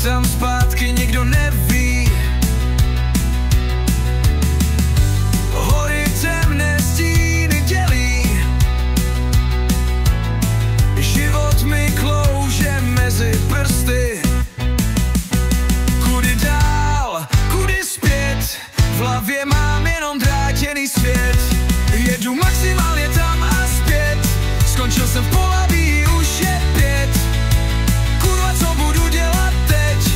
tam zpátky, nikdo neví. Hory temné stíny dělí, život mi klouže mezi prsty. Kudy dál, kudy zpět, v hlavě mám jenom drátěný svět. Jedu maximálně tam a zpět, skončil jsem v Pohlaví, už je 5. Kurva, co budu dělat teď?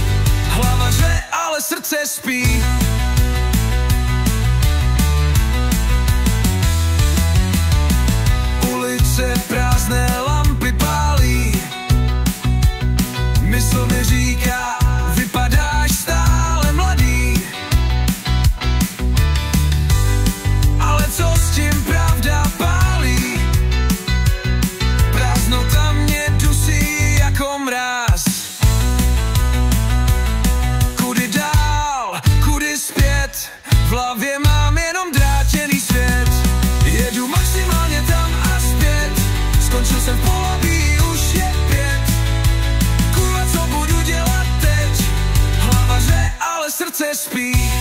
Hlava řve, ale srdce spí. Ulice prázdné, lampy pálí, mysl mi říká, vypadáš stále mladý. Ale co s tím pravda pálí? Prázdnota mě dusí jako mráz. Kudy dál, kudy zpět, v hlavě mám jenom drátěný svět. Jedu maximálně tam a zpět, skončil jsem v Pohlaví, už je 5. Kurva, co budu dělat teď? Hlava řve, ale srdce spí.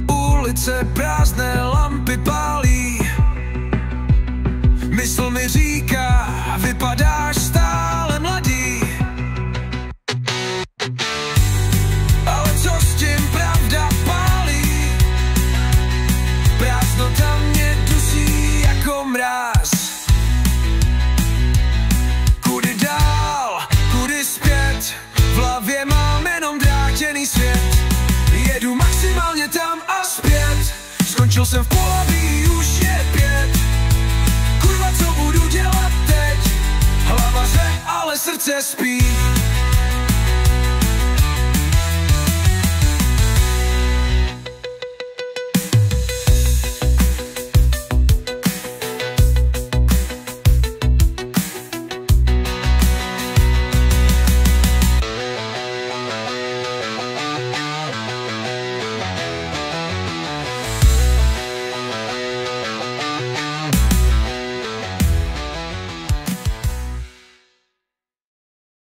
Ulice prázdné, lampy pálí, mysl mi říká, vypadáš stále mladý. Ale co s tím pravda pálí? Prázdnota mě dusí jako mráz. Kudy dál, kudy zpět, v hlavě mám jenom drátěný svět. Jedu maximálně tam a zpět, skončil jsem v Pohlaví, už je 5. Kurva, co budu dělat teď? Hlava řve, ale srdce spí.